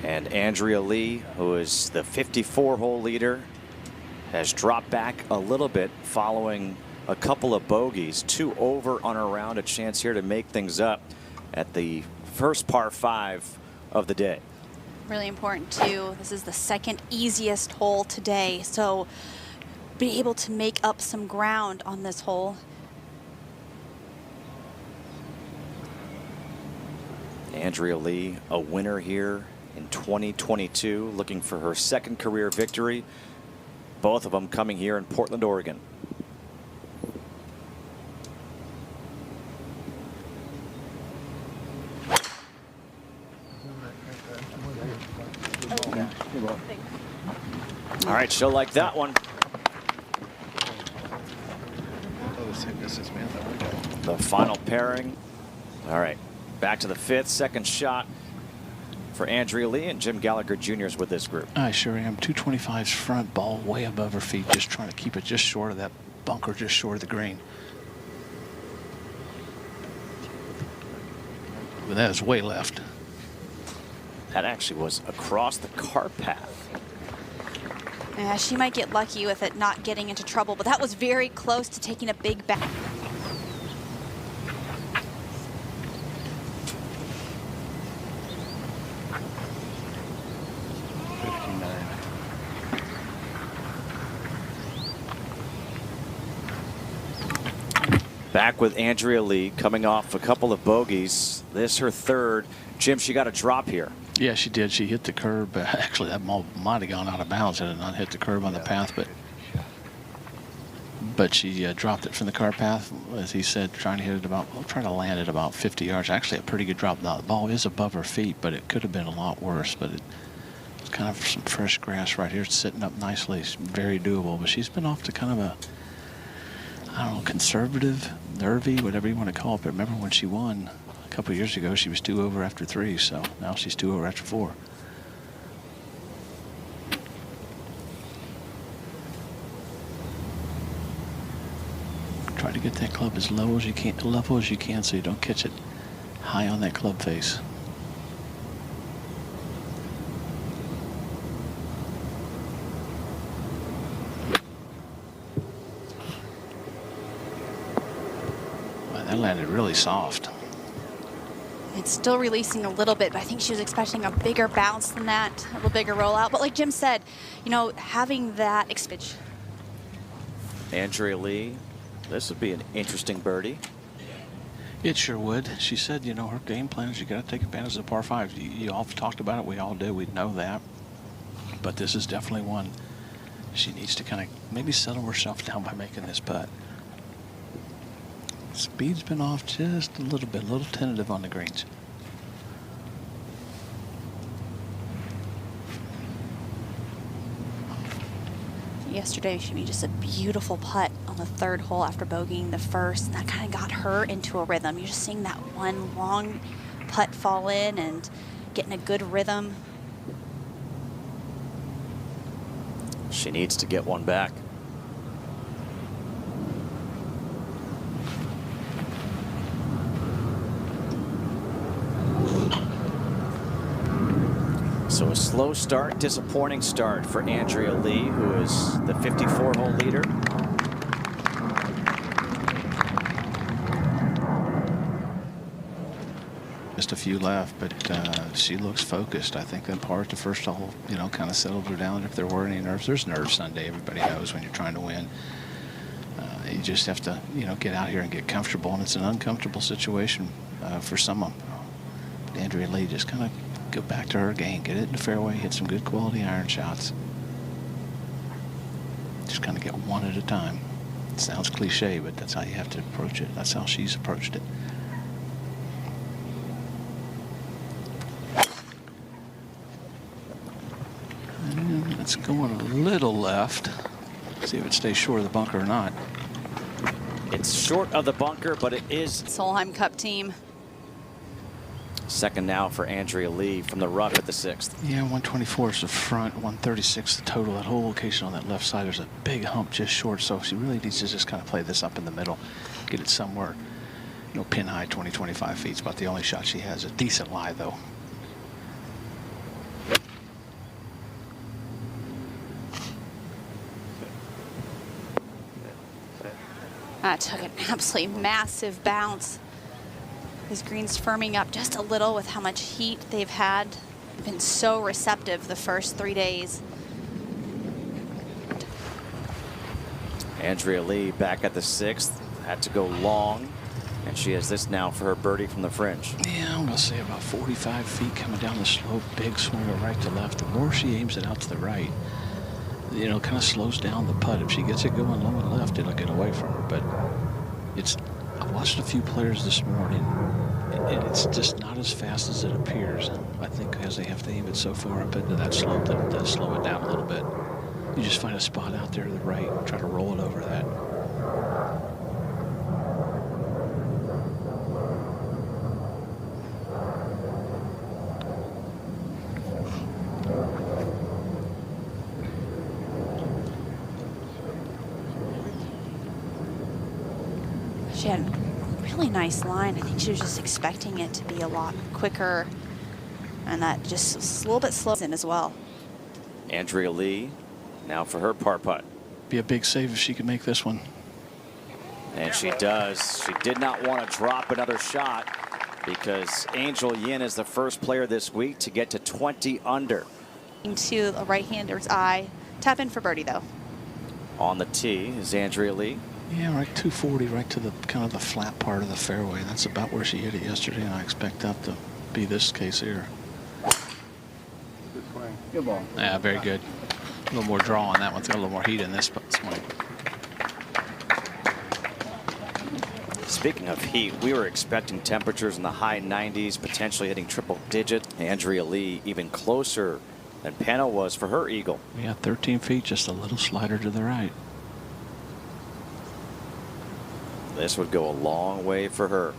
And Andrea Lee, who is the 54-hole leader, has dropped back a little bit following a couple of bogeys. 2 over on her round. A chance here to make things up at the first par 5 of the day. Really important too. This is the second easiest hole today, so be able to make up some ground on this hole. Andrea Lee, a winner here in 2022, looking for her second career victory. Both of them coming here in Portland, Oregon. All right, she'll like that one. The final pairing. All right, back to the 5th, second shot for Andrea Lee, and Jim Gallagher Jr. is with this group. I sure am. 225's front, ball way above her feet, just trying to keep it just short of that bunker, just short of the green. But that is way left. That actually was across the car path. Yeah, she might get lucky with it not getting into trouble, but that was very close to taking a big back. Back with Andrea Lee, coming off a couple of bogeys. This her 3rd. Jim, she got a drop here. Yeah, she did. She hit the curb. Actually, that ball might have gone out of bounds had it not hit the curb on the path, but she dropped it from the car path, as he said, trying to hit it about, trying to land it about 50 yards. Actually, a pretty good drop. Now, the ball is above her feet, but it could have been a lot worse. But it's kind of some fresh grass right here. It's sitting up nicely. It's very doable. But she's been off to kind of a, I don't know, conservative, nervy, whatever you want to call it. But remember when she won a couple of years ago, she was 2 over after 3, so now she's 2 over after 4. Try to get that club as low as you can, level as you can, so you don't catch it high on that club face. Wow, that landed really soft. It's still releasing a little bit, but I think she was expecting a bigger bounce than that, a little bigger rollout. But like Jim said, you know, having that experience. Andrea Lee, this would be an interesting birdie. It sure would. She said, you know, her game plan is you got to take advantage of the par 5. You all talked about it. We all do. We know that. But this is definitely one she needs to kind of maybe settle herself down by making this putt. Speed's been off just a little bit, a little tentative on the greens. Yesterday, she made just a beautiful putt on the 3rd hole after bogeying the 1st. And that kind of got her into a rhythm. You're just seeing that one long putt fall in and getting a good rhythm. She needs to get one back. So a slow start, disappointing start for Andrea Lee, who is the 54-hole leader. Just a few left, but she looks focused. I think that part, the first hole, you know, kind of settled her down. If there were any nerves, there's nerves Sunday. Everybody knows when you're trying to win. You just have to, you know, get out here and get comfortable, and it's an uncomfortable situation for some of them. Andrea Lee just kind of go back to her game, get it in the fairway, hit some good quality iron shots. Just kind of get one at a time. It sounds cliche, but that's how you have to approach it. That's how she's approached it. And it's going a little left. See if it stays short of the bunker or not. It's short of the bunker, but it is. Solheim Cup team. Second now for Andrea Lee from the rough at the 6th. Yeah, 124 is the front, 136 the total. That whole location on that left side, there's a big hump just short, so she really needs to just kind of play this up in the middle, get it somewhere, you know, pin high, 20, 25 feet. It's about the only shot she has. A decent lie, though. That took an absolutely massive bounce. This green's firming up just a little with how much heat they've had. Been so receptive the first 3 days. Andrea Lee back at the 6th. Had to go long. And she has this now for her birdie from the fringe. Yeah, I'm going to say about 45 feet coming down the slope. Big swing of right to left. The more she aims it out to the right, you know, kind of slows down the putt. If she gets it going low and left, it'll get away from her. But I watched a few players this morning, and it's just not as fast as it appears. I think because they have to aim it so far up into that slope that it does slow it down a little bit. You just find a spot out there to the right and try to roll it over that. She had a really nice line. I think she was just expecting it to be a lot quicker, and that just was a little bit slow in as well. Andrea Lee now for her par putt. Be a big save if she could make this one. And she does. She did not want to drop another shot because Angel Yin is the first player this week to get to 20 under. Into a right-hander's eye. Tap in for birdie, though. On the tee is Andrea Lee. Yeah, right 240, right to the kind of the flat part of the fairway. That's about where she hit it yesterday, and I expect that to be this case here. Good swing. Good ball. Yeah, very good. A little more draw on that one. It's got a little more heat in this swing. Speaking of heat, we were expecting temperatures in the high 90s, potentially hitting triple digit. Andrea Lee even closer than Pena was for her eagle. Yeah, 13 feet, just a little slider to the right. This would go a long way for her.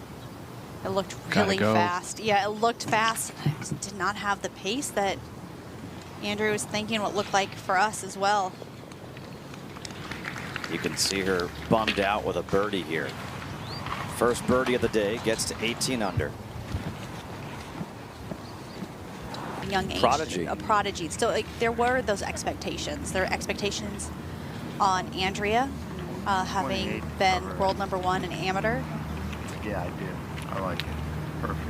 It looked really fast. Yeah, it looked fast. It did not have the pace that Andrew was thinking what looked like for us as well. You can see her bummed out with a birdie here. First birdie of the day, gets to 18 under. Young age, Prodigy. a prodigy. Still, like, there were those expectations. There were expectations on Andrea having been world #1 in amateur. Yeah, I did. I like it. Perfect.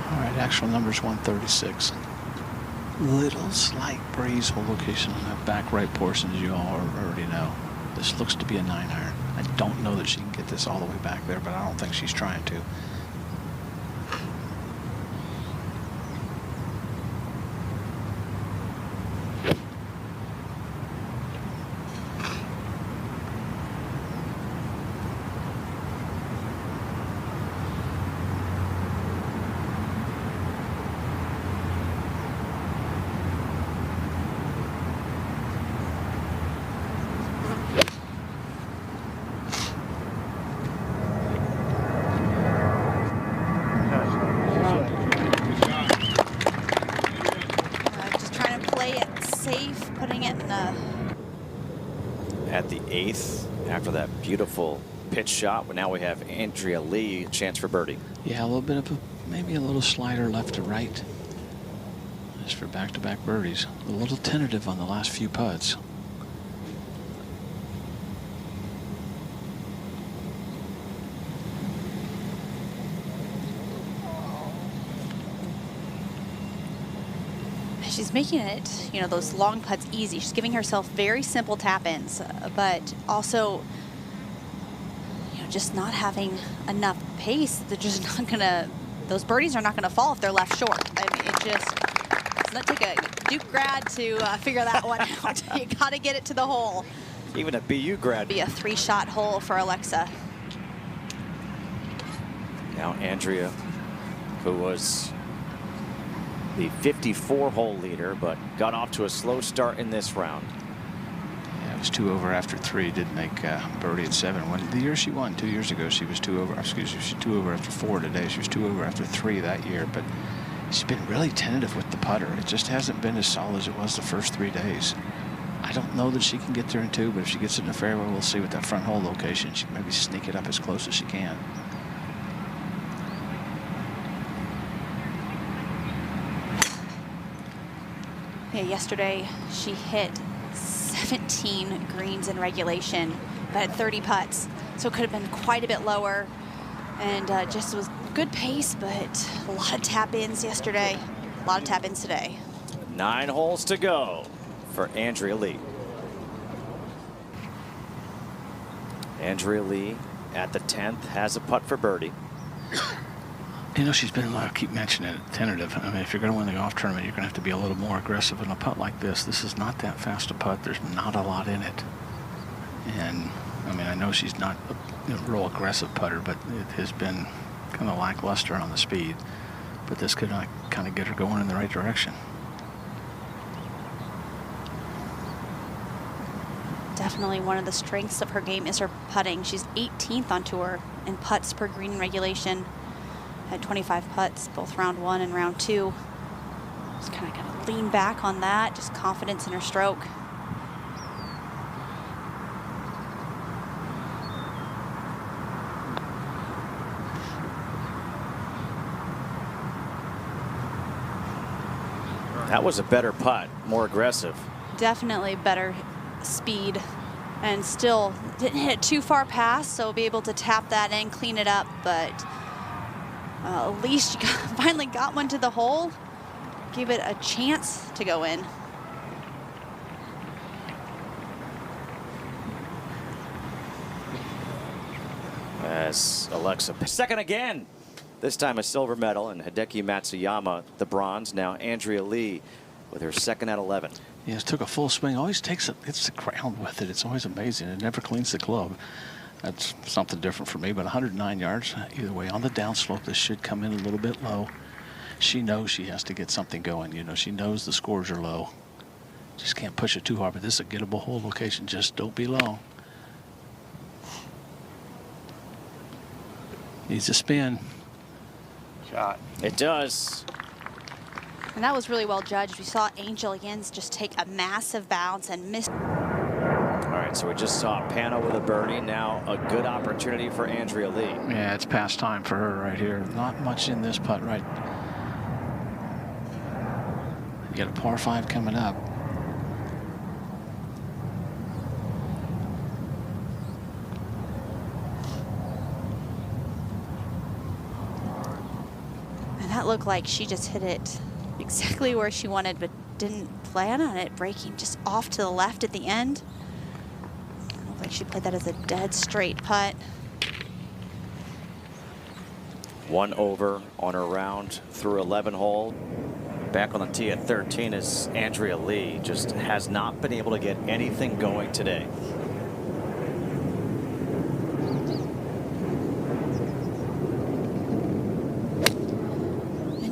All right, actual number's 136. Little slight breeze hole location on that back right portion, as you all already know. This looks to be a 9-iron. I don't know that she can get this all the way back there, but I don't think she's trying to. Just trying to play it safe, putting it in the... At the 8th, after that beautiful pitch shot, well, now we have Andrea Lee, chance for birdie. Yeah, a little bit of maybe a little slider left to right. Just for back-to-back birdies. A little tentative on the last few putts. She's making it, you know, those long putts easy. She's giving herself very simple tap-ins, but also, you know, just not having enough pace. They're just not gonna, those birdies are not gonna fall if they're left short. I mean, it's not take a Duke grad to figure that one out. You gotta get it to the hole. Even a BU grad. Be a 3-shot hole for Alexa. Now Andrea, who was the 54-hole leader, but got off to a slow start in this round. Yeah, it was 2 over after 3. Did make birdie at 7. When the year she won 2 years ago, she was 2 over. Excuse me, she was 2 over after 4 today. She was 2 over after 3 that year. But she's been really tentative with the putter. It just hasn't been as solid as it was the first 3 days. I don't know that she can get there in 2, but if she gets it in the fairway, we'll see with that front hole location. She can maybe sneak it up as close as she can. Yeah, yesterday she hit 17 greens in regulation, but had 30 putts. So it could have been quite a bit lower, and just was good pace, but a lot of tap-ins yesterday, a lot of tap-ins today. 9 holes to go for Andrea Lee. Andrea Lee at the 10th has a putt for birdie. You know, she's been, I keep mentioning it, tentative. I mean, if you're going to win the golf tournament, you're going to have to be a little more aggressive in a putt like this. This is not that fast a putt. There's not a lot in it. And, I mean, I know she's not a real aggressive putter, but it has been kind of lackluster on the speed. But this could kind of get her going in the right direction. Definitely one of the strengths of her game is her putting. She's 18th on tour in putts per green regulation. Had 25 putts, both round 1 and round 2. Just kind of got to lean back on that, just confidence in her stroke. That was a better putt, more aggressive. Definitely better speed, and still didn't hit it too far past, so be able to tap that in, clean it up, but at least you finally got one to the hole, gave it a chance to go in. As Alexa, second again. This time a silver medal, and Hideki Matsuyama the bronze. Now Andrea Lee with her second at 11. Yeah, it took a full swing. Always takes it, hits the ground with it. It's always amazing. It never cleans the club. That's something different for me, but 109 yards either way. On the downslope, this should come in a little bit low. She knows she has to get something going. You know, she knows the scores are low. Just can't push it too hard, but this is a gettable hole location. Just don't be long. Needs a spin. Shot. It does. And that was really well judged. We saw Angel Yins just take a massive bounce and miss. All right, so we just saw Pano with a birdie. Now a good opportunity for Andrea Lee. Yeah, it's past time for her right here. Not much in this putt, right? You got a par 5 coming up. And that looked like she just hit it exactly where she wanted, but didn't plan on it breaking just off to the left at the end. Looked like she played that as a dead straight putt. 1 over on her round through 11 hole. Back on the tee at 13 is Andrea Lee. Just has not been able to get anything going today.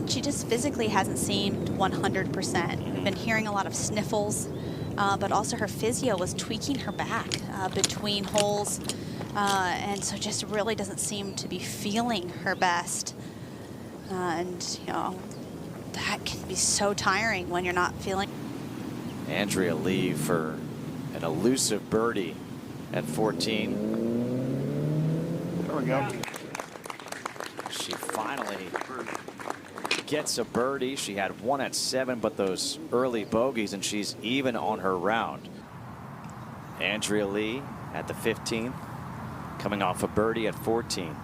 She just physically hasn't seemed 100%. We've been hearing a lot of sniffles, but also her physio was tweaking her back between holes, and so just really doesn't seem to be feeling her best. And you know, that can be so tiring when you're not feeling. Andrea Lee for an elusive birdie at 14. There we go. She finally gets a birdie. She had 1 at 7, but those early bogeys, and she's even on her round. Andrea Lee at the 15th, coming off a birdie at 14.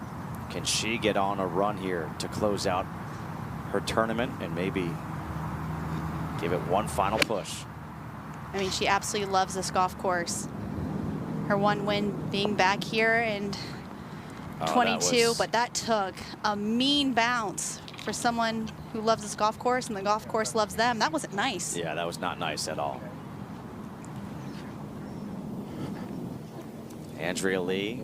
Can she get on a run here to close out her tournament and maybe give it one final push? I mean, she absolutely loves this golf course. Her one win being back here in 22, but that took a mean bounce for someone who loves this golf course, and the golf course loves them. That wasn't nice. Yeah, that was not nice at all. Andrea Lee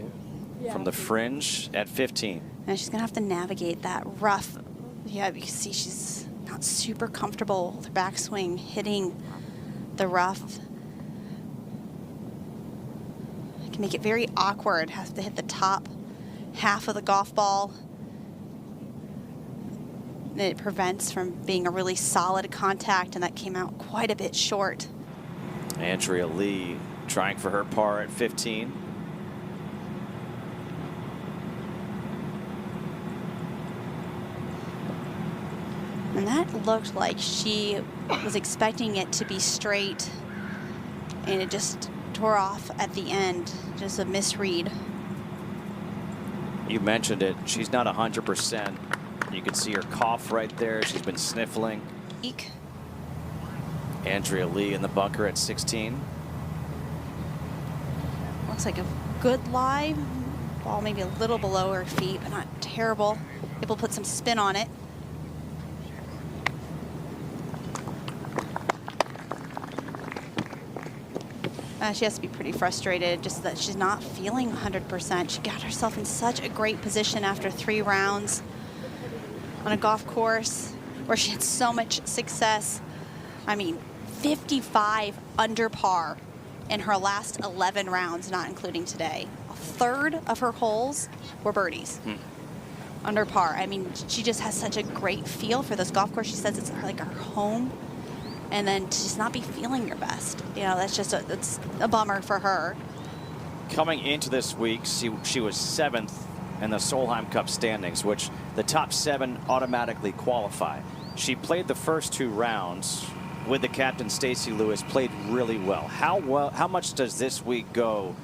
from the fringe at 15. And she's gonna have to navigate that rough. Yeah, you can see she's not super comfortable with her backswing hitting the rough. It can make it very awkward. Has to hit the top half of the golf ball. It prevents from being a really solid contact, and that came out quite a bit short. Andrea Lee trying for her par at 15. And that looked like she was expecting it to be straight, and it just tore off at the end. Just a misread. You mentioned it. She's not 100%. You can see her cough right there. She's been sniffling. Eek. Andrea Lee in the bunker at 16. Looks like a good lie. Ball maybe a little below her feet, but not terrible. Able to put some spin on it. She has to be pretty frustrated, just that she's not feeling 100%. She got herself in such a great position after 3 rounds on a golf course where she had so much success. I mean, 55 under par in her last 11 rounds, not including today. A third of her holes were birdies. Under par. I mean, she just has such a great feel for this golf course. She says it's like her home. And then to just not be feeling your best, you know, that's just it's a bummer for her. Coming into this week, she was 7th in the Solheim Cup standings, which the top 7 automatically qualify. She played the first 2 rounds with the captain, Stacey Lewis, played really well. How much does this week go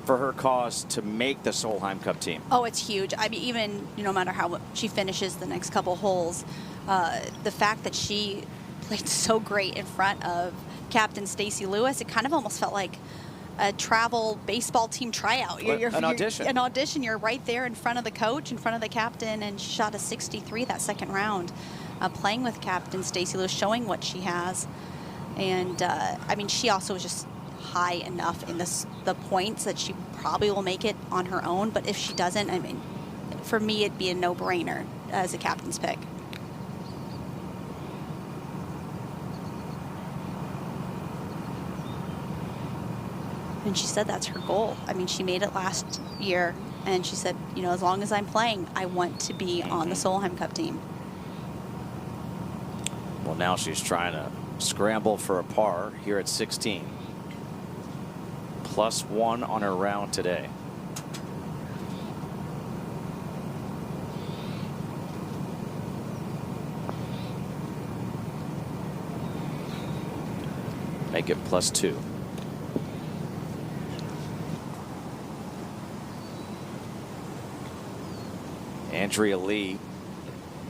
for her cause to make the Solheim Cup team? Oh, it's huge. I mean, even no matter how she finishes the next couple holes, the fact that she played so great in front of Captain Stacey Lewis, it kind of almost felt like a travel baseball team tryout. An audition. An audition. You're right there in front of the coach, in front of the captain, and she shot a 63 that second round, playing with Captain Stacey Lewis, showing what she has. And I mean, she also was just high enough in the points that she probably will make it on her own. But if she doesn't, I mean, for me, it'd be a no-brainer as a captain's pick. And she said that's her goal. I mean, she made it last year, and she said, you know, as long as I'm playing, I want to be on the Solheim Cup team. Well, now she's trying to scramble for a par here at 16. +1 on her round today. Make it +2. Andrea Lee,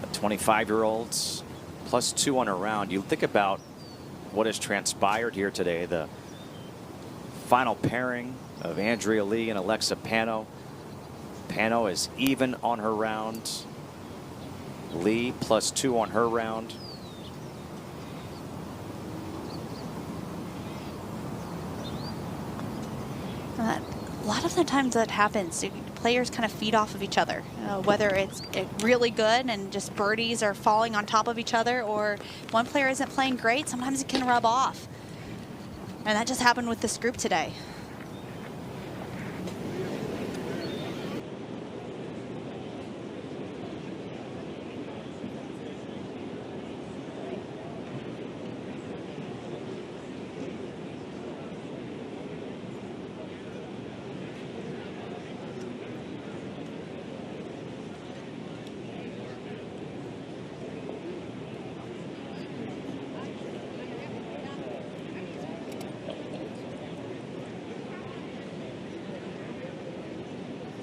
a 25-year-old, +2 on her round. You think about what has transpired here today. The final pairing of Andrea Lee and Alexa Pano. Pano is even on her round. Lee +2 on her round. A lot of the times that happens, players kind of feed off of each other, whether it's really good and just birdies are falling on top of each other, or one player isn't playing great, sometimes it can rub off. And that just happened with this group today.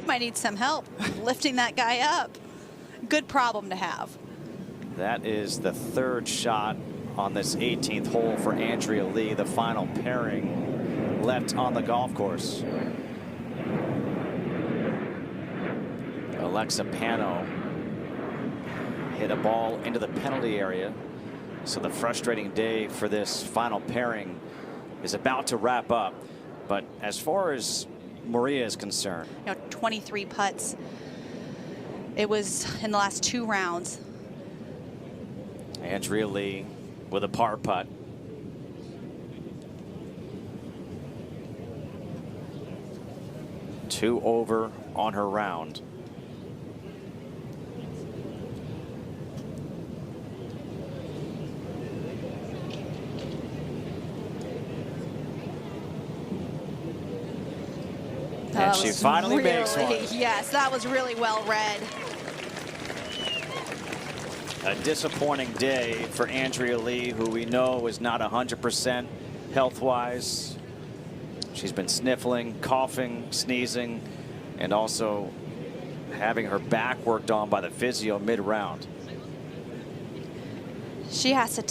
Might need some help lifting that guy up. Good problem to have. That is the 3rd shot on this 18th hole for Andrea Lee, the final pairing left on the golf course. Alexa Pano hit a ball into the penalty area. So the frustrating day for this final pairing is about to wrap up. But as far as Maria is concerned, You know, 23 putts. It was in the last 2 rounds. Andrea Lee with a par putt. Two over on her round. And she finally makes one. Yes, that was really well read. A disappointing day for Andrea Lee, who we know is not 100% health-wise. She's been sniffling, coughing, sneezing, and also having her back worked on by the physio mid-round. She has to